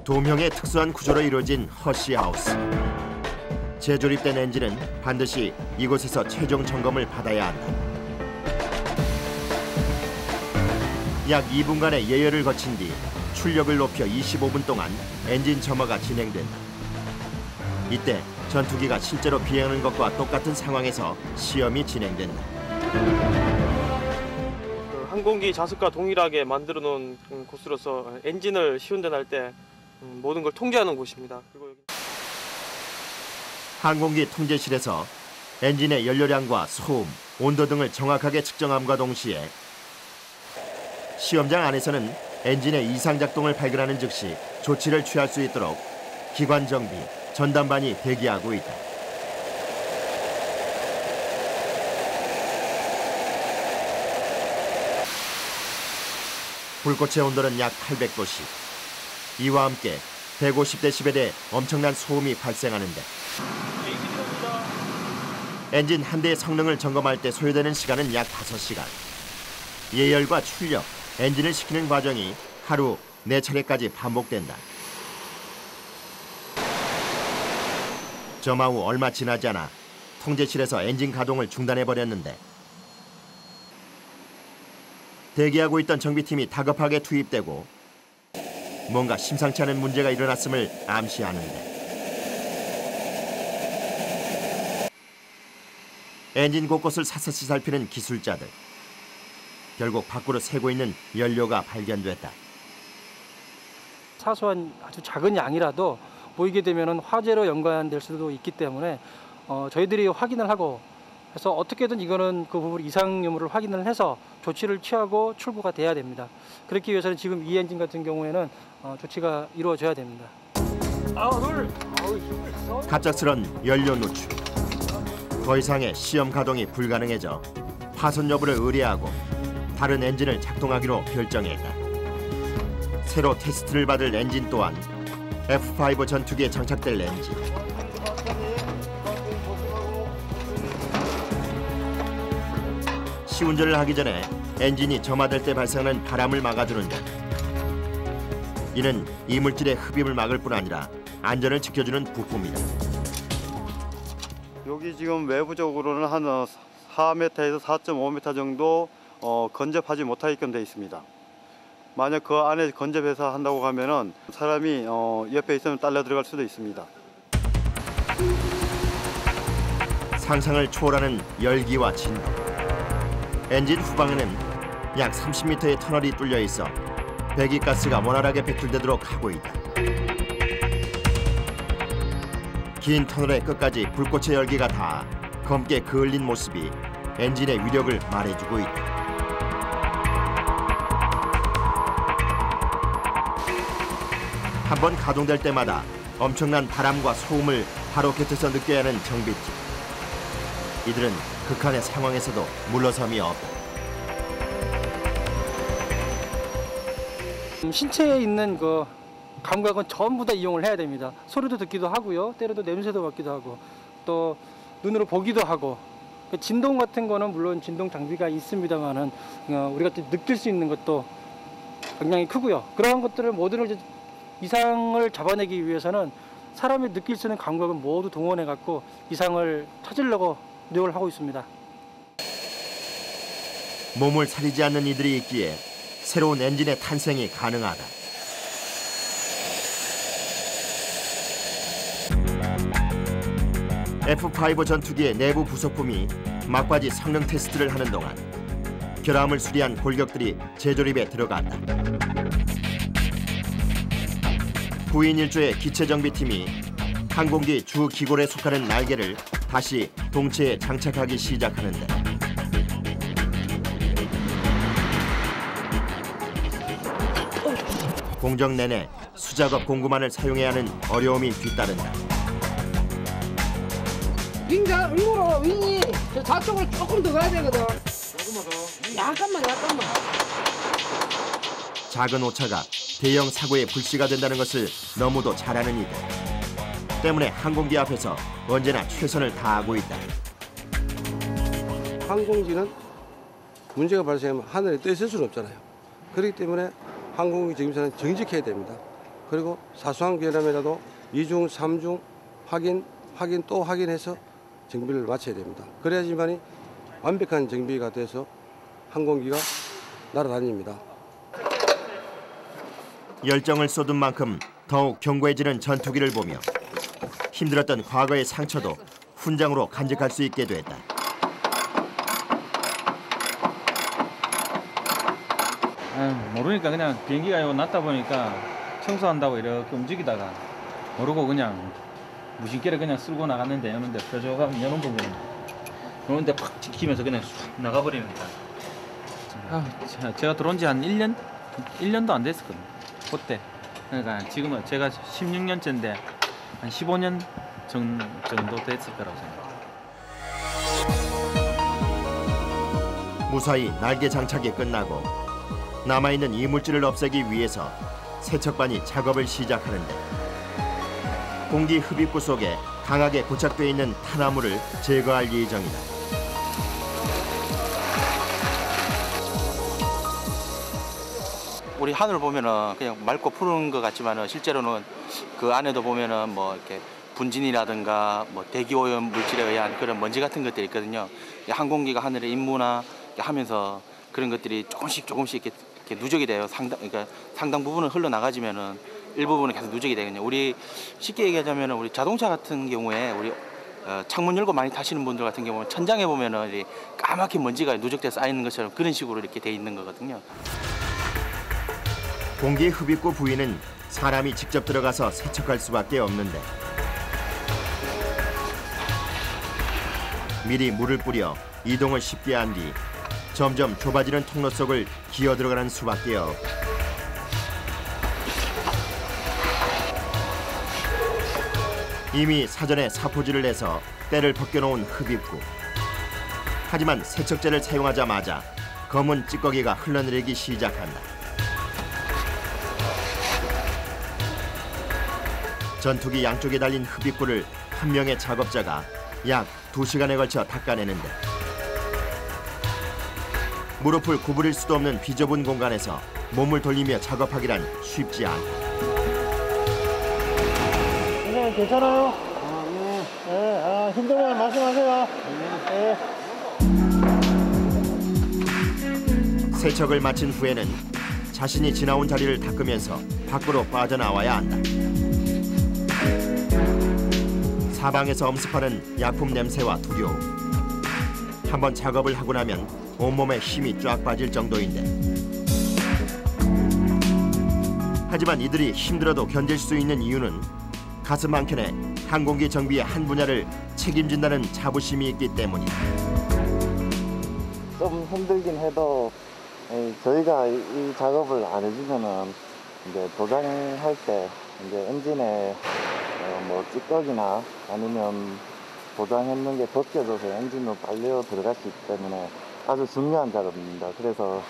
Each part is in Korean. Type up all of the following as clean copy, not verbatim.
도명의 특수한 구조로 이루어진 허쉬하우스. 재조립된 엔진은 반드시 이곳에서 최종 점검을 받아야 한다. 약 2분간의 예열을 거친 뒤 출력을 높여 25분 동안 엔진 점화가 진행된다. 이때 전투기가 실제로 비행하는 것과 똑같은 상황에서 시험이 진행된다. 항공기 좌석과 동일하게 만들어 놓은 곳으로서 엔진을 시운전할 때 모든 걸 통제하는 곳입니다. 그리고 여기... 항공기 통제실에서 엔진의 연료량과 소음, 온도 등을 정확하게 측정함과 동시에 시험장 안에서는 엔진의 이상 작동을 발견하는 즉시 조치를 취할 수 있도록 기관 정비, 전담반이 대기하고 있다. 불꽃의 온도는 약 800도씨. 이와 함께 150데시벨의 엄청난 소음이 발생하는데 엔진 한 대의 성능을 점검할 때 소요되는 시간은 약 5시간. 예열과 출력, 엔진을 시키는 과정이 하루 4차례까지 반복된다. 점화 후 얼마 지나지 않아 통제실에서 엔진 가동을 중단해버렸는데 대기하고 있던 정비팀이 다급하게 투입되고 뭔가 심상치 않은 문제가 일어났음을 암시하는데 엔진 곳곳을 샅샅이 살피는 기술자들. 결국 밖으로 새고 있는 연료가 발견됐다. 사소한 아주 작은 양이라도 보이게 되면 화재로 연관될 수도 있기 때문에 저희들이 확인을 하고 그래서 어떻게든 이거는 그 부분 이상 유무를 확인을 해서 조치를 취하고 출고가 돼야 됩니다. 그렇기 위해서는 지금 이 엔진 같은 경우에는 조치가 이루어져야 됩니다. 갑작스런 연료 누출. 더 이상의 시험 가동이 불가능해져 파손 여부를 의뢰하고 다른 엔진을 작동하기로 결정했다. 새로 테스트를 받을 엔진 또한 F5 전투기에 장착될 엔진. 시운전을 하기 전에 엔진이 점화될 때 발생하는 바람을 막아주는데 이는 이물질의 흡입을 막을 뿐 아니라 안전을 지켜주는 부품이다. 여기 지금 외부적으로는 한 4m에서 4.5m 정도 건접하지 못하게끔 되어 있습니다. 만약 그 안에 건접해서 한다고 하면은 사람이 옆에 있으면 딸려 들어갈 수도 있습니다. 상상을 초월하는 열기와 진동. 엔진 후방에는 약 30m의 터널이 뚫려 있어 배기가스가 원활하게 배출되도록 하고 있다. 긴 터널의 끝까지 불꽃의 열기가 닿아 검게 그을린 모습이 엔진의 위력을 말해주고 있다. 한 번 가동될 때마다 엄청난 바람과 소음을 바로 곁에서 느껴야 하는 정비팀. 이들은 극한의 상황에서도 물러섬이 없다. 신체에 있는 그 감각은 전부 다 이용을 해야 됩니다. 소리도 듣기도 하고요. 때로도 냄새도 맡기도 하고 또 눈으로 보기도 하고 진동 같은 거는 물론 진동 장비가 있습니다만은 우리가 느낄 수 있는 것도 굉장히 크고요. 그러한 것들을 모두를 이상을 잡아내기 위해서는 사람이 느낄 수 있는 감각을 모두 동원해 갖고 이상을 찾으려고 노력을 하고 있습니다. 몸을 사리지 않는 이들이 있기에 새로운 엔진의 탄생이 가능하다. F5 전투기의 내부 부속품이 막바지 성능 테스트를 하는 동안 결함을 수리한 골격들이 재조립에 들어간다. 9인 1조의 기체정비팀이 항공기 주 기골에 속하는 날개를 다시 동체에 장착하기 시작하는데 공정 내내 수작업 공구만을 사용해야 하는 어려움이 뒤따른다. 일부러 윙이 저 좌쪽으로 조금 더 가야 되거든. 조금만 더. 약간만. 작은 오차가 대형 사고의 불씨가 된다는 것을 너무도 잘 아는 이들. 때문에 항공기 앞에서 언제나 최선을 다하고 있다. 항공기는 문제가 발생하면 하늘에 떠 있을 수는 없잖아요. 그렇기 때문에 항공기 정비사는 정직해야 됩니다. 그리고 사소한 결함이라도 2중, 3중 확인 또 확인해서 정비를 마쳐야 됩니다. 그래야지만이 완벽한 정비가 돼서 항공기가 날아다닙니다. 열정을 쏟은 만큼 더욱 견고해지는 전투기를 보며 힘들었던 과거의 상처도 훈장으로 간직할 수 있게 됐다. 모르니까 그냥 비행기가 이거 났다 보니까 청소한다고 이렇게 움직이다가 모르고 그냥 무심결에 그냥 쓸고 나갔는데 여는데 뾰족하게 여는 부분 여는데 팍 찍히면서 그냥 쑥 나가버립니다. 제가 들어온 지 한 1년도 안 됐었거든요. 그때. 그러니까 지금은 제가 16년째인데 한 15년 정도 됐을 거라고 생각합니다. 무사히 날개 장착이 끝나고 남아있는 이물질을 없애기 위해서 세척반이 작업을 시작하는데 공기 흡입구 속에 강하게 고착되어 있는 탄화물을 제거할 예정이다. 우리 하늘 보면은 그냥 맑고 푸른 것 같지만은 실제로는 그 안에도 보면은 뭐 이렇게 분진이라든가 뭐 대기 오염 물질에 의한 그런 먼지 같은 것들이 있거든요. 항공기가 하늘에 임무나 하면서 그런 것들이 조금씩 이렇게 누적이 돼요. 상당 부분은 흘러나가지면은 일부분은 계속 누적이 되거든요. 우리 쉽게 얘기하자면은 우리 자동차 같은 경우에 우리 창문 열고 많이 타시는 분들 같은 경우는 천장에 보면은 이렇게 까맣게 먼지가 누적돼서 쌓이는 것처럼 그런 식으로 이렇게 돼 있는 거거든요. 공기 흡입구 부위는 사람이 직접 들어가서 세척할 수밖에 없는데 미리 물을 뿌려 이동을 쉽게 한 뒤 점점 좁아지는 통로 속을 기어 들어가는 수밖에 없다. 이미 사전에 사포질을 해서 때를 벗겨놓은 흡입구. 하지만 세척제를 사용하자마자 검은 찌꺼기가 흘러내리기 시작한다. 전투기 양쪽에 달린 흡입구를 한 명의 작업자가 약 2시간에 걸쳐 닦아내는데 무릎을 구부릴 수도 없는 비좁은 공간에서 몸을 돌리며 작업하기란 쉽지 않다. 선생님 괜찮아요? 네. 힘들면 말씀하세요. 네. 세척을 마친 후에는 자신이 지나온 자리를 닦으면서 밖으로 빠져나와야 한다. 사방에서 엄습하는 약품 냄새와 두려움. 한번 작업을 하고 나면 온몸에 힘이 쫙 빠질 정도인데 하지만 이들이 힘들어도 견딜 수 있는 이유는 가슴 한켠에 항공기 정비의 한 분야를 책임진다는 자부심이 있기 때문이다. 좀 힘들긴 해도 저희가 이 작업을 안 해주면은 이제 도장할 때 이제 엔진에 뭐 찌꺼기나 아니면 도장했는 게 벗겨져서 엔진으로 빨려 들어갈 수 있기 때문에 아주 중요한 작업입니다. 그래서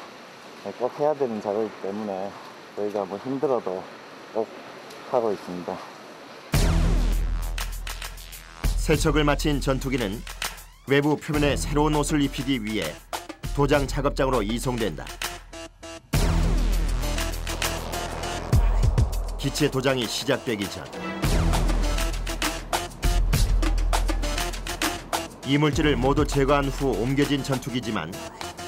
꼭 해야 되는 작업이기 때문에 저희가 뭐 힘들어도 꼭 하고 있습니다. 세척을 마친 전투기는 외부 표면에 새로운 옷을 입히기 위해 도장 작업장으로 이송된다. 기체 도장이 시작되기 전 이물질을 모두 제거한 후 옮겨진 전투기지만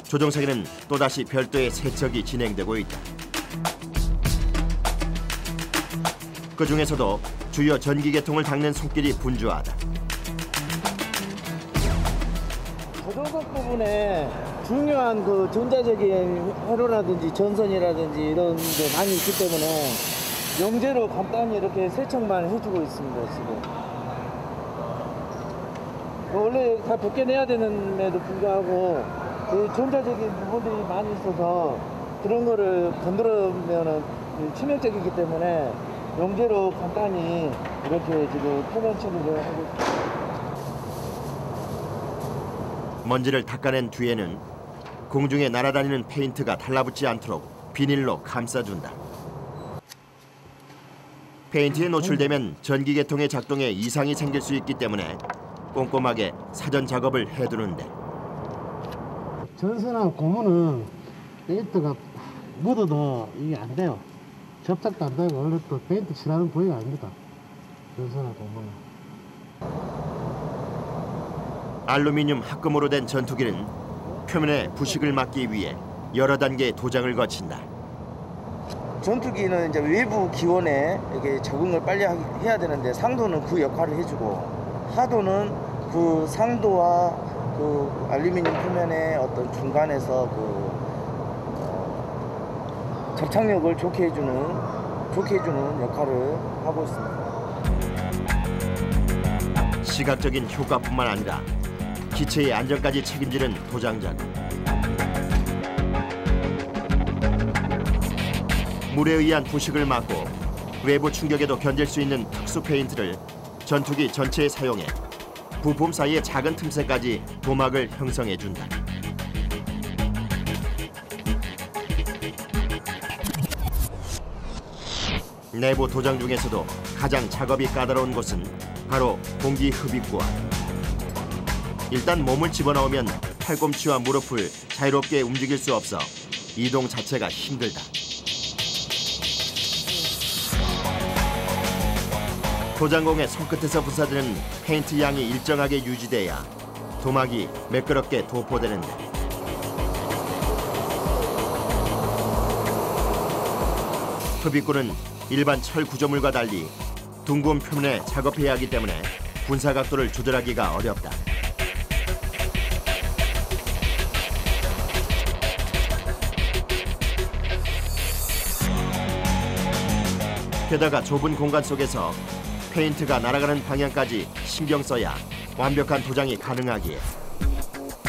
조종석에는 또다시 별도의 세척이 진행되고 있다. 그 중에서도 주요 전기 계통을 닦는 손길이 분주하다. 조종석 부분에 중요한 그 전자적인 회로라든지 전선이라든지 이런 게 많이 있기 때문에 용제로 간단히 이렇게 세척만 해주고 있습니다, 지금. 원래 다 벗겨내야 되는데도 불구하고 그 전자적인 부분들이 많이 있어서 그런 거를 건드리면은 치명적이기 때문에 용제로 간단히 이렇게 지금 표면 처리를 하고 있습니다. 먼지를 닦아낸 뒤에는 공중에 날아다니는 페인트가 달라붙지 않도록 비닐로 감싸준다. 페인트에 노출되면 전기 계통의 작동에 이상이 생길 수 있기 때문에 꼼꼼하게 사전 작업을 해두는데 전선한 고무는 페인트가 묻어도 이게 안 돼요. 접착도 안 되고 원래 또 페인트 칠하는 부위가 아닙니다. 그래서 보면 알루미늄 합금으로 된 전투기는 표면에 부식을 막기 위해 여러 단계의 도장을 거친다. 전투기는 이제 외부 기원에 이게 적응을 빨리 해야 되는데 상도는 그 역할을 해주고 하도는 그 상도와 그 알루미늄 표면의 어떤 중간에서 그 접착력을 좋게 해주는 역할을 하고 있습니다. 시각적인 효과뿐만 아니라 기체의 안전까지 책임지는 도장 작업. 물에 의한 부식을 막고 외부 충격에도 견딜 수 있는 특수 페인트를 전투기 전체에 사용해 부품 사이의 작은 틈새까지 도막을 형성해준다. 내부 도장 중에서도 가장 작업이 까다로운 곳은 바로 공기 흡입구와. 일단 몸을 집어넣으면 팔꿈치와 무릎을 자유롭게 움직일 수 없어 이동 자체가 힘들다. 도장공의 손끝에서 부사지는 페인트 양이 일정하게 유지돼야 도막이 매끄럽게 도포되는데, 흡입구는 일반 철 구조물과 달리 둥근 표면에 작업해야 하기 때문에 분사 각도를 조절하기가 어렵다. 게다가 좁은 공간 속에서 페인트가 날아가는 방향까지 신경 써야 완벽한 도장이 가능하기에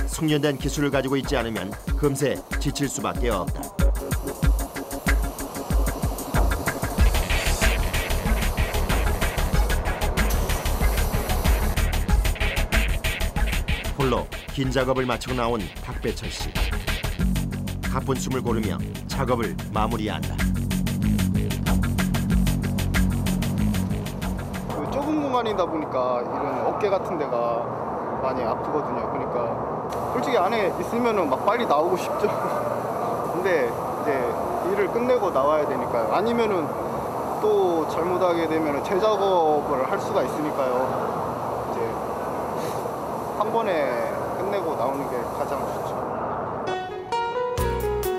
숙련된 기술을 가지고 있지 않으면 금세 지칠 수밖에 없다. 홀로 긴 작업을 마치고 나온 박배철 씨. 가쁜 숨을 고르며 작업을 마무리한다. 좁은 공간이다 보니까 이런 어깨 같은 데가 많이 아프거든요. 그러니까 솔직히 안에 있으면은 막 빨리 나오고 싶죠. 근데 이제 일을 끝내고 나와야 되니까요. 아니면은 또 잘못하게 되면은 재작업을 할 수가 있으니까요. 이제 한 번에 끝내고 나오는 게 가장 좋죠.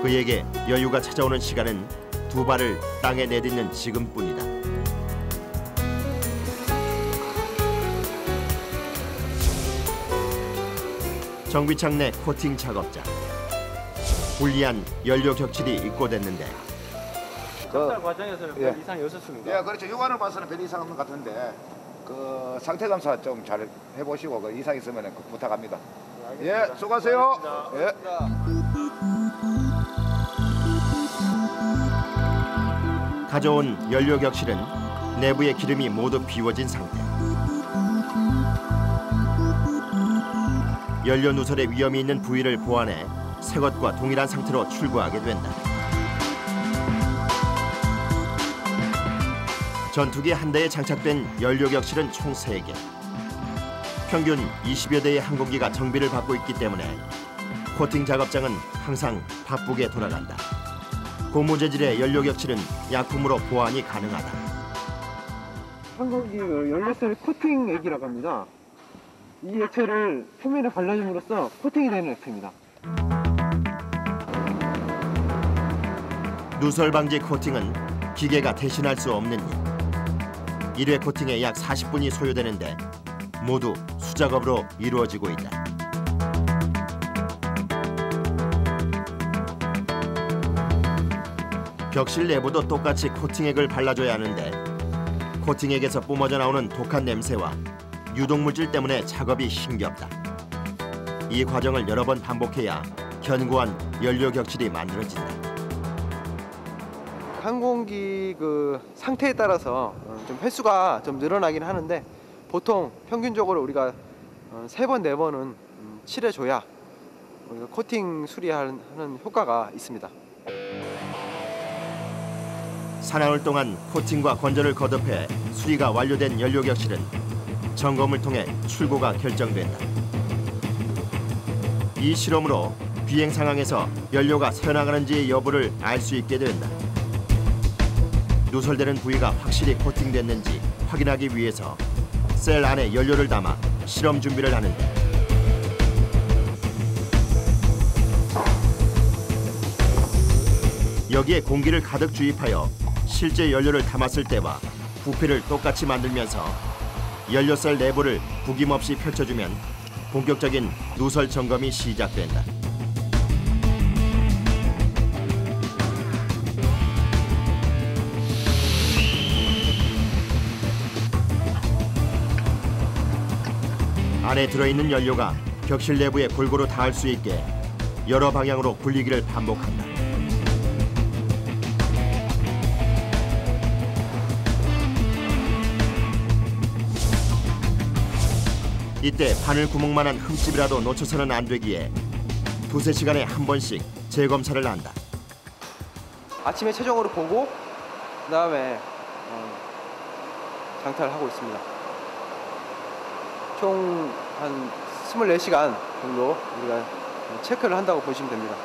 그에게 여유가 찾아오는 시간은 두 발을 땅에 내딛는 지금뿐이다. 정비창 내 코팅 작업장. 불리한 연료 격칠이 입고됐는데 저 과정에서는 별 이상이 없었습니다. 예, 그렇죠. 육안을 봐서는 별 이상 없는 것 같은데 그 상태 검사 좀 잘 해보시고 그 이상 있으면 그 부탁합니다. 예, 수고하세요. 예. 가져온 연료 격실은 내부의 기름이 모두 비워진 상태. 연료 누설의 위험이 있는 부위를 보완해 새 것과 동일한 상태로 출고하게 된다. 전투기 한 대에 장착된 연료 격실은 총 3개. 평균 20여 대의 항공기가 정비를 받고 있기 때문에 코팅 작업장은 항상 바쁘게 돌아간다. 고무 재질의 연료 격실은 약품으로 보완이 가능하다. 항공기 연료셀 코팅 액이라고 합니다. 이 액체를 표면에 발라줌으로써 코팅이 되는 액체입니다. 누설 방지 코팅은 기계가 대신할 수 없는 일. 1회 코팅에 약 40분이 소요되는데 모두 수작업으로 이루어지고 있다. 격실 내부도 똑같이 코팅액을 발라줘야 하는데 코팅액에서 뿜어져 나오는 독한 냄새와 유독물질 때문에 작업이 힘겹다. 이 과정을 여러 번 반복해야 견고한 연료 격실이 만들어진다. 항공기 그 상태에 따라서 좀 횟수가 좀 늘어나긴 하는데 보통 평균적으로 우리가 3번, 4번은 칠해줘야 우리가 코팅 수리하는 효과가 있습니다. 사나흘 동안 코팅과 건조를 거듭해 수리가 완료된 연료 격실은 점검을 통해 출고가 결정된다. 이 실험으로 비행 상황에서 연료가 새어나가는지의 여부를 알 수 있게 된다. 누설되는 부위가 확실히 코팅됐는지 확인하기 위해서 셀 안에 연료를 담아 실험 준비를 하는데 여기에 공기를 가득 주입하여 실제 연료를 담았을 때와 부피를 똑같이 만들면서 연료셀 내부를 구김없이 펼쳐주면 본격적인 누설 점검이 시작된다. 안에 들어있는 연료가 격실 내부에 골고루 닿을 수 있게 여러 방향으로 굴리기를 반복한다. 이때 바늘 구멍만한 흠집이라도 놓쳐서는 안 되기에 두세 시간에 한 번씩 재검사를 한다. 아침에 최종으로 보고 그다음에 장타를 하고 있습니다. 총 한 24시간 정도 우리가 체크를 한다고 보시면 됩니다.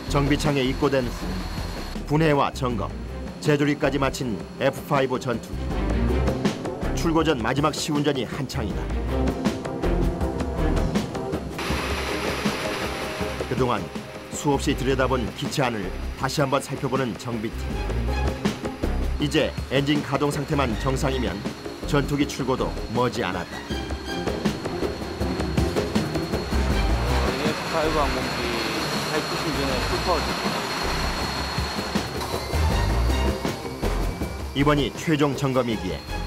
정비창에 입고된 후 분해와 점검, 재조립까지 마친 F5 전투기. 출고 전 마지막 시운전이 한창이다. 그동안 수없이 들여다본 기체 안을 다시 한번 살펴보는 정비팀. 이제 엔진 가동 상태만 정상이면 전투기 출고도 머지않았다. F5 항공기 하이쿠싱 전에 풀파워 이번이 최종 점검이기에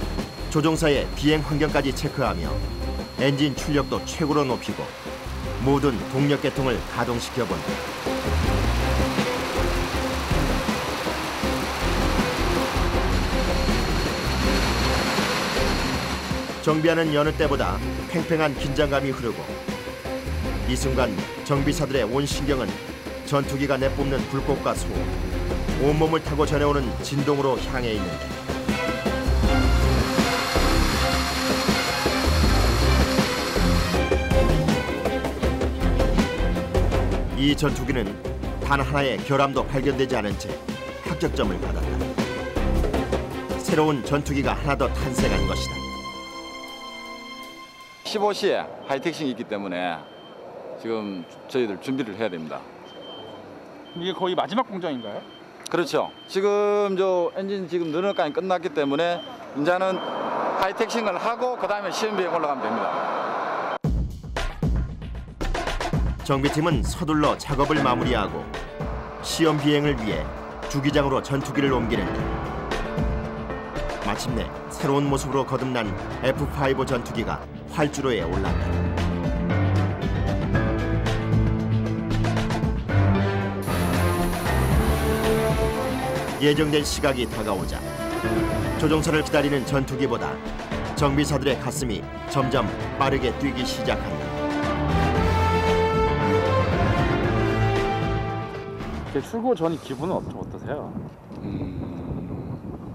조종사의 비행 환경까지 체크하며 엔진 출력도 최고로 높이고 모든 동력 계통을 가동시켜본다. 정비하는 여느 때보다 팽팽한 긴장감이 흐르고 이 순간 정비사들의 온 신경은 전투기가 내뿜는 불꽃과 소음, 온몸을 타고 전해오는 진동으로 향해 있는데 이 전투기는 단 하나의 결함도 발견되지 않은 채 합격점을 받았다. 새로운 전투기가 하나 더 탄생한 것이다. 15시에 하이텍싱이 있기 때문에 지금 저희들 준비를 해야 됩니다. 이게 거의 마지막 공정인가요? 그렇죠. 지금 저 엔진 지금 너너까지 끝났기 때문에 이제는 하이텍싱을 하고 그다음에 시험 비행 올라가면 됩니다. 정비팀은 서둘러 작업을 마무리하고 시험 비행을 위해 주기장으로 전투기를 옮기는데 마침내 새로운 모습으로 거듭난 F5 전투기가 활주로에 올랐다. 예정된 시각이 다가오자 조종사를 기다리는 전투기보다 정비사들의 가슴이 점점 빠르게 뛰기 시작한다. 출고 전 기분은 어떠세요?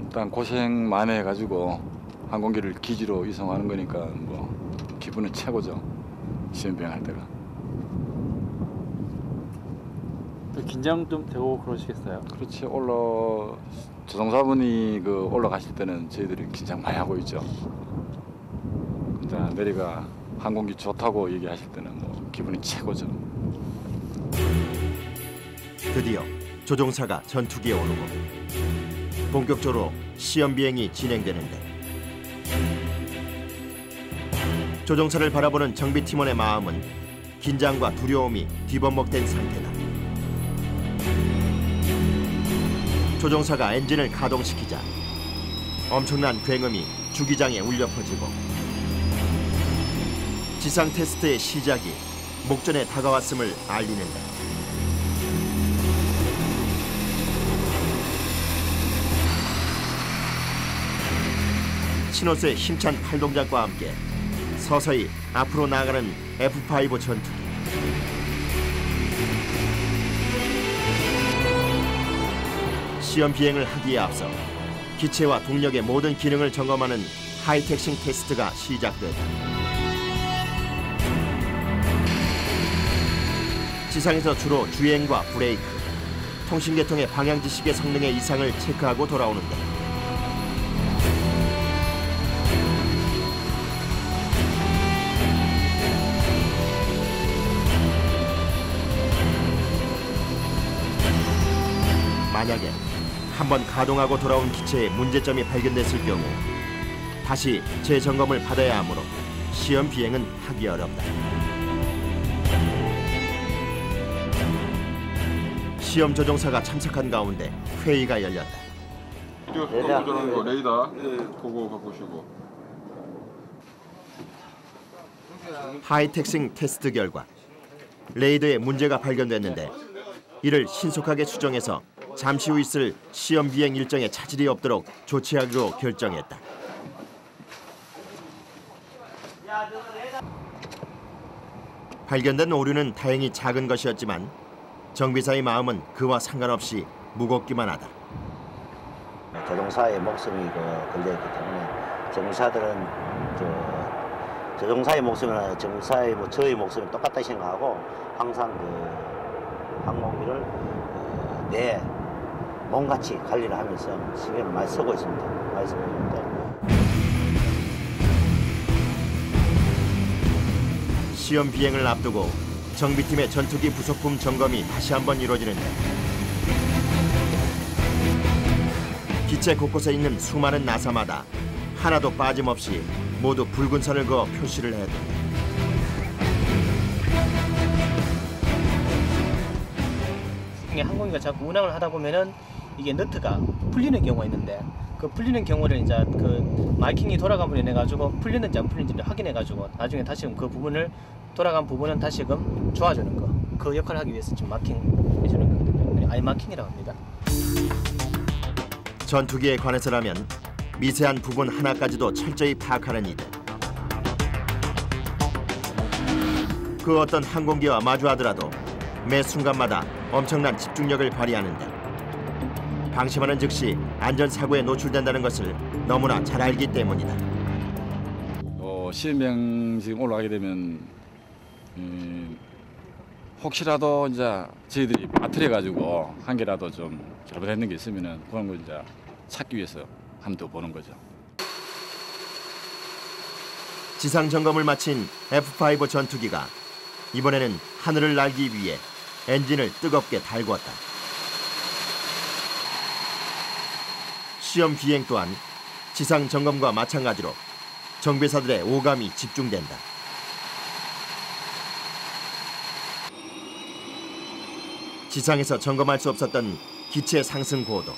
일단 고생 많이 해가지고 항공기를 기지로 이송하는 거니까 뭐 기분은 최고죠. 시험 비행할 때가. 긴장 좀 되고 그러시겠어요? 그렇지. 조종사분이 올라가실 때는 저희들이 긴장 많이 하고 있죠. 근데 내리가 항공기 좋다고 얘기하실 때는 뭐 기분이 최고죠. 드디어 조종사가 전투기에 오르고 본격적으로 시험 비행이 진행되는데 조종사를 바라보는 정비팀원의 마음은 긴장과 두려움이 뒤범벅된 상태다. 조종사가 엔진을 가동시키자 엄청난 굉음이 주기장에 울려 퍼지고 지상 테스트의 시작이 목전에 다가왔음을 알리는다. 신호수의 힘찬 팔동작과 함께 서서히 앞으로 나아가는 F5 전투기. 시험 비행을 하기에 앞서 기체와 동력의 모든 기능을 점검하는 하이텍싱 테스트가 시작됐다. 지상에서 주로 주행과 브레이크, 통신계통의 방향지식의 성능의 이상을 체크하고 돌아오는데 만약에 한번 가동하고 돌아온 기체에 문제점이 발견됐을 경우 다시 재점검을 받아야 하므로 시험 비행은 하기 어렵다. 시험 조종사가 참석한 가운데 회의가 열렸다. 레이더 보고 바꾸시고. 하이텍싱 테스트 결과 레이더에 문제가 발견됐는데 이를 신속하게 수정해서 잠시 후 있을 시험 비행 일정에 차질이 없도록 조치하기로 결정했다. 발견된 오류는 다행히 작은 것이었지만 정비사의 마음은 그와 상관없이 무겁기만 하다. 조종사의 목숨이 걸려있기 때문에 정비사들은 조종사의 목숨이나 정비사의 저의 목숨이 똑같다 생각하고 항상 항공기를 내 몸같이 관리를 하면서 신경을 많이 쓰고 있습니다. 시험 비행을 앞두고 정비팀의 전투기 부속품 점검이 다시 한번 이루어지는데 기체 곳곳에 있는 수많은 나사마다 하나도 빠짐없이 모두 붉은 선을 그어 표시를 했다. 항공기가 자꾸 운항을 하다 보면은 이게 너트가 풀리는 경우가 있는데 그 풀리는 경우를 이제 그 마킹이 돌아감으로 인해 가지고 풀리는지 안 풀리는지를 확인해 가지고 나중에 다시금 그 부분을 돌아간 부분은 다시금 좋아주는 거 그 역할을 하기 위해서 지금 마킹 해주는 거거든요. 아이 마킹이라고 합니다. 전투기에 관해서라면 미세한 부분 하나까지도 철저히 파악하는 이들. 그 어떤 항공기와 마주하더라도 매 순간마다 엄청난 집중력을 발휘하는데 방심하는 즉시 안전사고에 노출된다는 것을 너무나 잘 알기 때문이다. 시험비행 지금 올라가게 되면 혹시라도 이제 저희들이 빠뜨려 가지고 한 개라도 좀 잘못했는 게 있으면은 그런 걸 이제 찾기 위해서 한 번 더 보는 거죠. 지상 점검을 마친 F-5 전투기가 이번에는 하늘을 날기 위해 엔진을 뜨겁게 달궜다. 시험 비행 또한 지상 점검과 마찬가지로 정비사들의 오감이 집중된다. 지상에서 점검할 수 없었던 기체 상승 고도,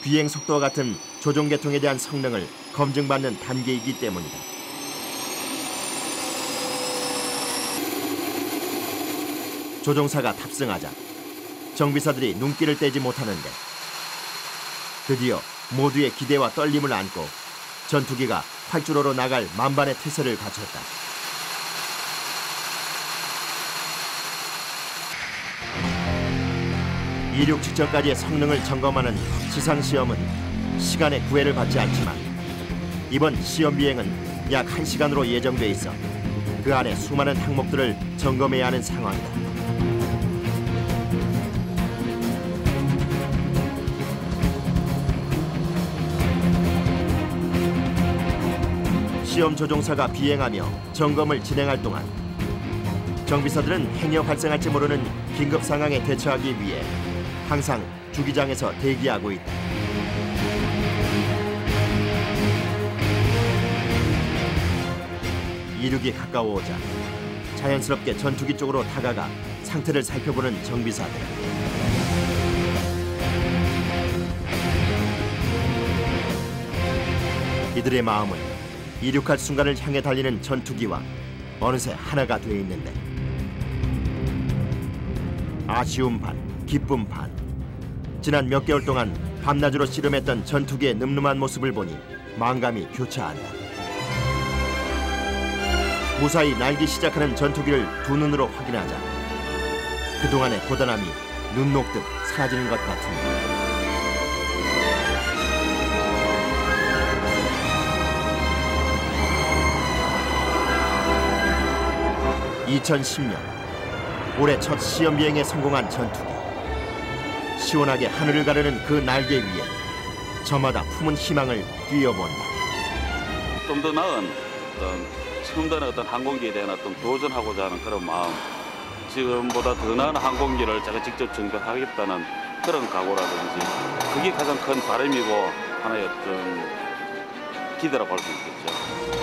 비행 속도와 같은 조종 계통에 대한 성능을 검증받는 단계이기 때문이다. 조종사가 탑승하자 정비사들이 눈길을 떼지 못하는데 드디어 모두의 기대와 떨림을 안고 전투기가 활주로로 나갈 만반의 태세를 갖췄다. 이륙 직전까지의 성능을 점검하는 지상시험은 시간의 구애를 받지 않지만 이번 시험 비행은 약 1시간으로 예정돼 있어 그 안에 수많은 항목들을 점검해야 하는 상황이다. 시험 조종사가 비행하며 점검을 진행할 동안 정비사들은 행여 발생할지 모르는 긴급 상황에 대처하기 위해 항상 주기장에서 대기하고 있다. 이륙이 가까워오자 자연스럽게 전투기 쪽으로 다가가 상태를 살펴보는 정비사들. 이들의 마음은 이륙할 순간을 향해 달리는 전투기와 어느새 하나가 돼 있는데 아쉬움 반, 기쁨 반. 지난 몇 개월 동안 밤낮으로 씨름했던 전투기의 늠름한 모습을 보니 망감이 교차한다. 무사히 날기 시작하는 전투기를 두 눈으로 확인하자 그동안의 고단함이 눈 녹듯 사라지는 것 같은데 2010년 올해 첫 시험 비행에 성공한 전투기. 시원하게 하늘을 가르는 그 날개 위에 저마다 품은 희망을 띄워본다. 좀 더 나은 처음 어떤 항공기에 대한 어떤 도전하고자 하는 그런 마음, 지금보다 더 나은 항공기를 제가 직접 정비하겠다는 그런 각오라든지, 그게 가장 큰 바람이고 하나의 어떤 기대라고 할 수 있겠죠.